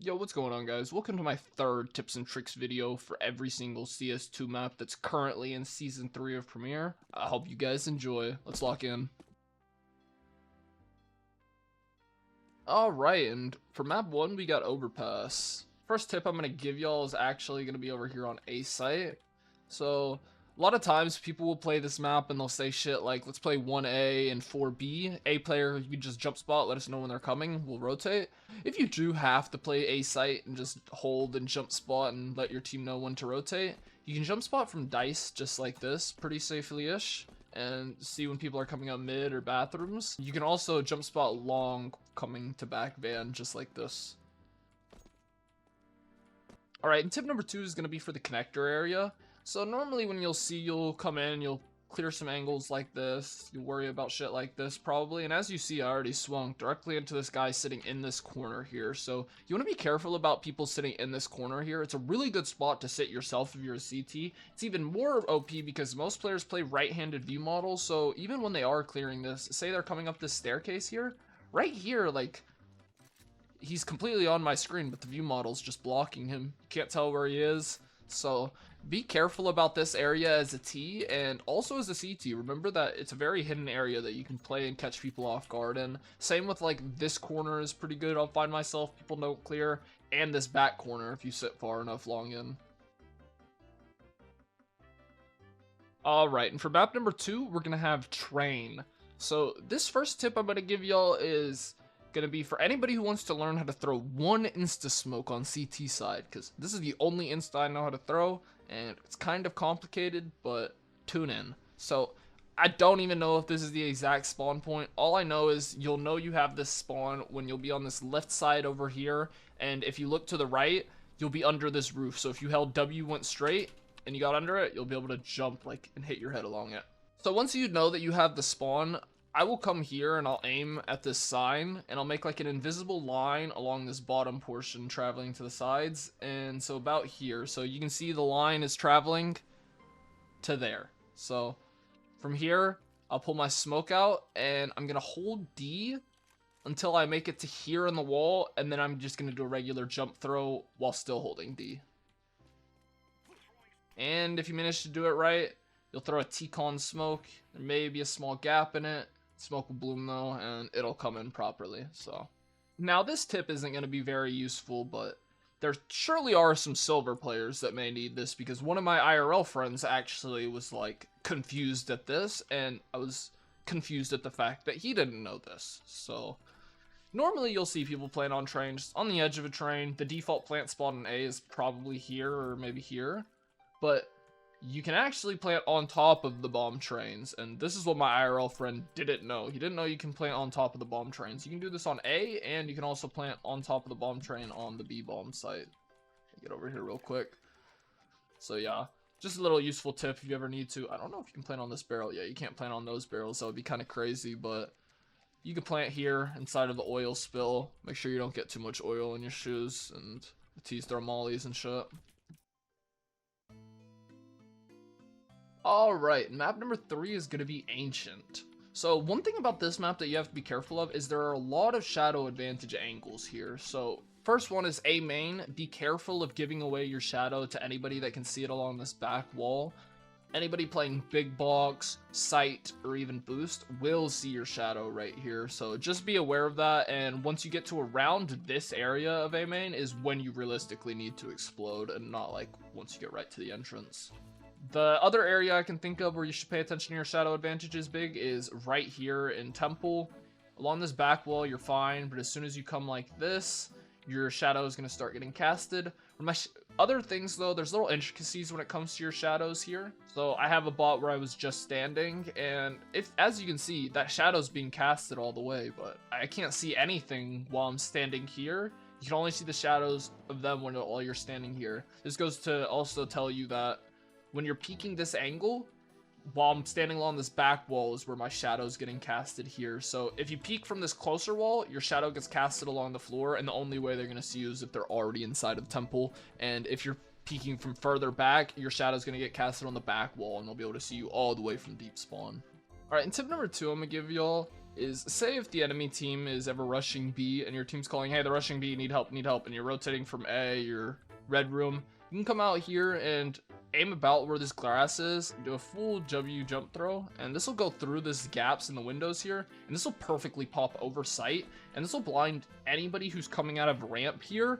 Yo, what's going on, guys? Welcome to my third tips and tricks video for every single CS2 map that's currently in Season 3 of Premiere. I hope you guys enjoy. Let's lock in. Alright, and for map 1, we got Overpass. First tip I'm going to give y'all is actually going to be over here on A site. So, a lot of times people will play this map and they'll say shit like, let's play 1A and 4B. A player, you can just jump spot, let us know when they're coming, we'll rotate. If you do have to play A site and just hold and jump spot and let your team know when to rotate, you can jump spot from dice just like this, pretty safely-ish, and see when people are coming out mid or bathrooms. You can also jump spot long coming to back van just like this. Alright, and tip number 2 is going to be for the connector area. So normally when you'll come in, you'll clear some angles like this, you worry about shit like this probably, and as you see I already swung directly into this guy sitting in this corner here, so you want to be careful about people sitting in this corner here. It's a really good spot to sit yourself if you're a CT. It's even more OP because most players play right-handed view models, so even when they are clearing this, say they're coming up this staircase here, right here, like, he's completely on my screen, but the view model's just blocking him. You can't tell where he is. So be careful about this area as a T and also as a CT. Remember that it's a very hidden area that you can play and catch people off guard in. Same with like this corner is pretty good. I'll find myself, people don't clear, and this back corner if you sit far enough long in. Alright, and for map number 2, we're going to have Train. So this first tip I'm going to give y'all is going to be for anybody who wants to learn how to throw one insta smoke on CT side, because this is the only insta I know how to throw, and it's kind of complicated, but tune in. So I don't even know if this is the exact spawn point. All I know is you'll know you have this spawn when you'll be on this left side over here, and if you look to the right, you'll be under this roof. So if you held W, went straight, and you got under it, you'll be able to jump like and hit your head along it. So once you know that you have the spawn, I will come here and I'll aim at this sign and I'll make like an invisible line along this bottom portion traveling to the sides, and so about here, so you can see the line is traveling to there. So from here I'll pull my smoke out and I'm gonna hold D until I make it to here in the wall, and then I'm just gonna do a regular jump throw while still holding D. And if you manage to do it right, you'll throw a T-con smoke. There may be a small gap in it. Smoke will bloom though, and it'll come in properly. So now this tip isn't going to be very useful, but there surely are some silver players that may need this, because one of my IRL friends actually was like confused at this, and I was confused at the fact that he didn't know this. So normally you'll see people playing on trains on the edge of a train. The default plant spot in A is probably here or maybe here, but you can actually plant on top of the bomb trains, and this is what my IRL friend didn't know. He didn't know you can plant on top of the bomb trains. You can do this on A, and you can also plant on top of the bomb train on the B bomb site. Get over here real quick. So yeah, just a little useful tip if you ever need to. I don't know if you can plant on this barrel. Yeah, you can't plant on those barrels. That would be kind of crazy, but you can plant here inside of the oil spill. Make sure you don't get too much oil in your shoes and the T's throw mollies and shit. Alright, map number 3 is going to be Ancient. So one thing about this map that you have to be careful of is there are a lot of shadow advantage angles here. So first one is A main. Be careful of giving away your shadow to anybody that can see it along this back wall. Anybody playing big box, sight, or even boost will see your shadow right here. So just be aware of that, and once you get to around this area of A main is when you realistically need to explode, and not like once you get right to the entrance. The other area I can think of where you should pay attention to your shadow advantages big is right here in Temple. Along this back wall, you're fine, but as soon as you come like this, your shadow is going to start getting casted. Other things though, there's little intricacies when it comes to your shadows here. So I have a bot where I was just standing, and as you can see, that shadow's being casted all the way, but I can't see anything while I'm standing here. You can only see the shadows of them while you're standing here. This goes to also tell you that when you're peeking this angle, while I'm standing along this back wall is where my shadow's getting casted here. So if you peek from this closer wall, your shadow gets casted along the floor, and the only way they're going to see you is if they're already inside of the temple. And if you're peeking from further back, your shadow's going to get casted on the back wall, and they'll be able to see you all the way from deep spawn. Alright, and tip number 2 I'm going to give y'all is say if the enemy team is ever rushing B and your team's calling, hey, they're rushing B, need help, and you're rotating from A, your red room, you can come out here and aim about where this grass is, do a full W jump throw, and this will go through this gaps in the windows here, and this will perfectly pop over sight, and this will blind anybody who's coming out of ramp here,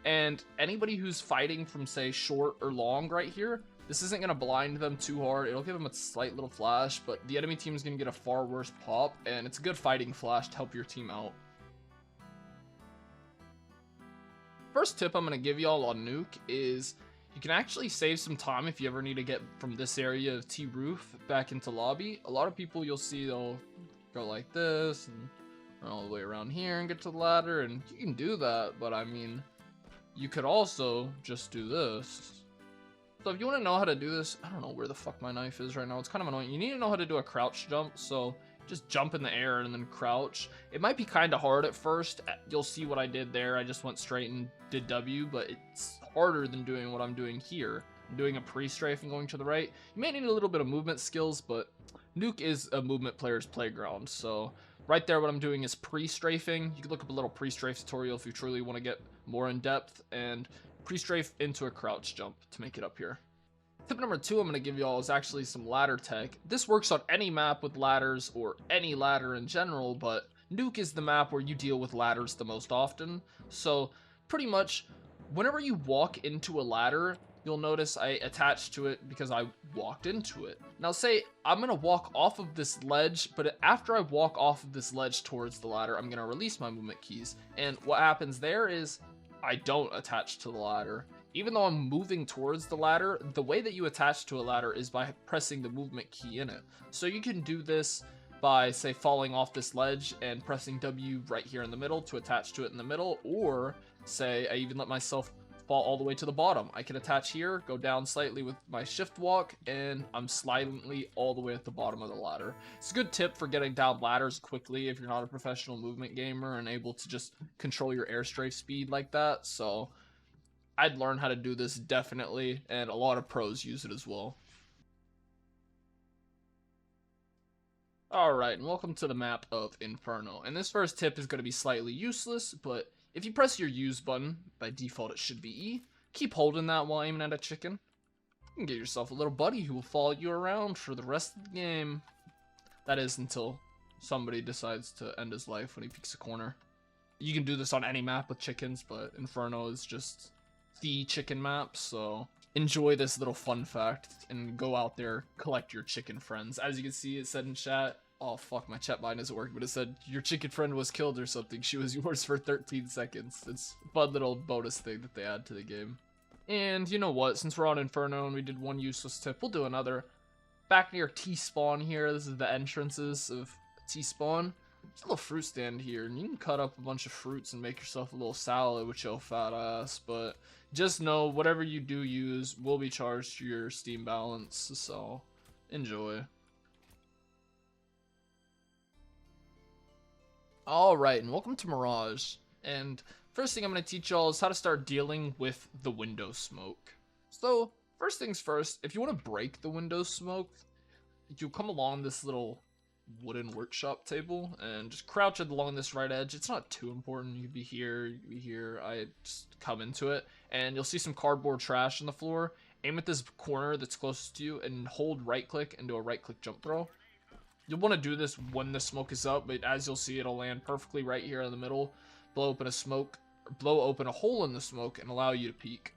and anybody who's fighting from, say, short or long right here. This isn't going to blind them too hard. It'll give them a slight little flash, but the enemy team is going to get a far worse pop, and it's a good fighting flash to help your team out. First tip I'm going to give y'all on Nuke is you can actually save some time if you ever need to get from this area of T roof back into lobby. A lot of people you'll see they'll go like this and run all the way around here and get to the ladder, and you can do that, but I mean, you could also just do this. So if you want to know how to do this, I don't know where the fuck my knife is right now. It's kind of annoying. You need to know how to do a crouch jump. So just jump in the air and then crouch. It might be kind of hard at first. You'll see what I did there. I just went straight and did W, but it's harder than doing what I'm doing here. I'm doing a pre-strafe and going to the right. You may need a little bit of movement skills, but Nuke is a movement player's playground. So right there, what I'm doing is pre-strafing. You can look up a little pre-strafe tutorial if you truly want to get more in depth, and pre-strafe into a crouch jump to make it up here. Tip number 2 I'm going to give y'all is actually some ladder tech. This works on any map with ladders or any ladder in general, but Nuke is the map where you deal with ladders the most often. So pretty much whenever you walk into a ladder, you'll notice I attached to it because I walked into it. Now say I'm going to walk off of this ledge, but after I walk off of this ledge towards the ladder, I'm going to release my movement keys. And what happens there is I don't attach to the ladder. Even though I'm moving towards the ladder, the way that you attach to a ladder is by pressing the movement key in it. So you can do this by, say, falling off this ledge and pressing W right here in the middle to attach to it in the middle, or say I even let myself fall all the way to the bottom. I can attach here, go down slightly with my shift walk, and I'm silently all the way at the bottom of the ladder. It's a good tip for getting down ladders quickly if you're not a professional movement gamer and able to just control your air strafe speed like that. So I'd learn how to do this definitely, and a lot of pros use it as well. Alright, and welcome to the map of Inferno. And this first tip is going to be slightly useless, but if you press your use button, by default it should be E, keep holding that while aiming at a chicken. You can get yourself a little buddy who will follow you around for the rest of the game. That is until somebody decides to end his life when he peeks a corner. You can do this on any map with chickens, but Inferno is just the chicken map, so enjoy this little fun fact and go out there, collect your chicken friends. As you can see, it said in chat, oh fuck, my chat line isn't working, but it said your chicken friend was killed or something. She was yours for 13 seconds. It's a fun little bonus thing that they add to the game. And you know what, since we're on Inferno and we did one useless tip, we'll do another. Back near T-spawn here, this is the entrances of T-spawn. There's a little fruit stand here, and you can cut up a bunch of fruits and make yourself a little salad with your fat ass, but just know whatever you do use will be charged to your Steam balance, so enjoy. Alright, and welcome to Mirage. And first thing I'm going to teach y'all is how to start dealing with the window smoke. So, first things first, if you want to break the window smoke, you come along this little wooden workshop table and just crouch along this right edge. It's not too important. You could be here, you could be here. I just come into it and you'll see some cardboard trash on the floor. Aim at this corner that's closest to you and hold right click and do a right click jump throw. You'll want to do this when the smoke is up, but as you'll see, it'll land perfectly right here in the middle, blow open a hole in the smoke and allow you to peek.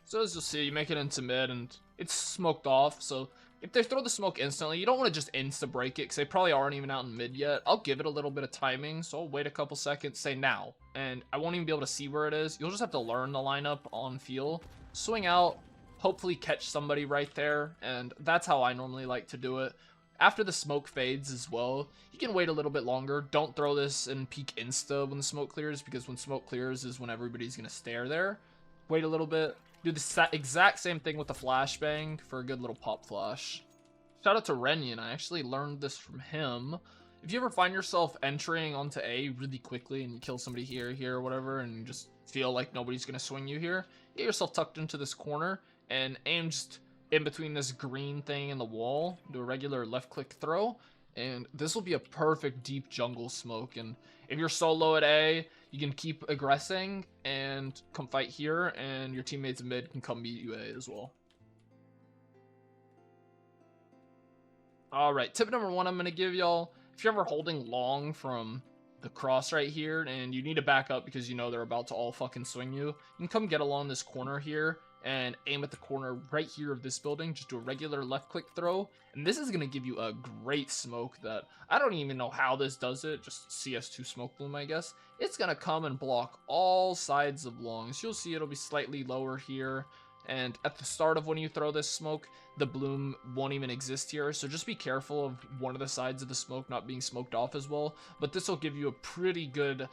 So as you'll see, you make it into mid and it's smoked off, so if they throw the smoke instantly, you don't want to just insta-break it, because they probably aren't even out in mid yet. I'll give it a little bit of timing, so I'll wait a couple seconds, say now, and I won't even be able to see where it is. You'll just have to learn the lineup on feel. Swing out, hopefully catch somebody right there, and that's how I normally like to do it. After the smoke fades as well, you can wait a little bit longer. Don't throw this and peek insta when the smoke clears, because when smoke clears is when everybody's going to stare there. Wait a little bit. Do the exact same thing with the flashbang for a good little pop flash. Shout out to Renyan, I actually learned this from him. If you ever find yourself entering onto A really quickly and you kill somebody here, or whatever, and you just feel like nobody's going to swing you here, get yourself tucked into this corner and aim just in between this green thing and the wall, do a regular left click throw, and this will be a perfect deep jungle smoke. And if you're solo at A, you can keep aggressing and come fight here, and your teammates mid can come meet you A as well. Alright, tip number 1 I'm going to give y'all, if you're ever holding long from the cross right here, and you need to back up because you know they're about to all fucking swing you, you can come get along this corner here, and aim at the corner right here of this building, just do a regular left click throw, and this is going to give you a great smoke that, I don't even know how this does it, just CS2 smoke bloom I guess. It's going to come and block all sides of long, so you'll see it'll be slightly lower here, and at the start of when you throw this smoke, the bloom won't even exist here, so just be careful of one of the sides of the smoke not being smoked off as well, but this will give you a pretty good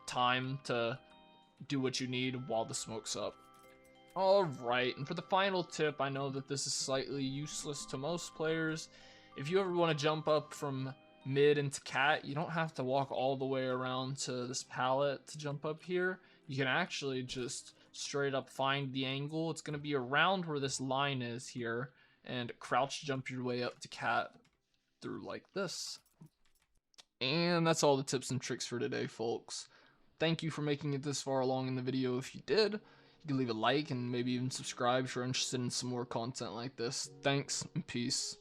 time to do what you need while the smoke's up. Alright, and for the final tip, I know that this is slightly useless to most players. If you ever want to jump up from mid into cat, you don't have to walk all the way around to this pallet to jump up here. You can actually just straight up find the angle. It's going to be around where this line is here, and crouch jump your way up to cat through like this. And that's all the tips and tricks for today, folks. Thank you for making it this far along in the video. If you did, you can leave a like and maybe even subscribe if you're interested in some more content like this. Thanks and peace.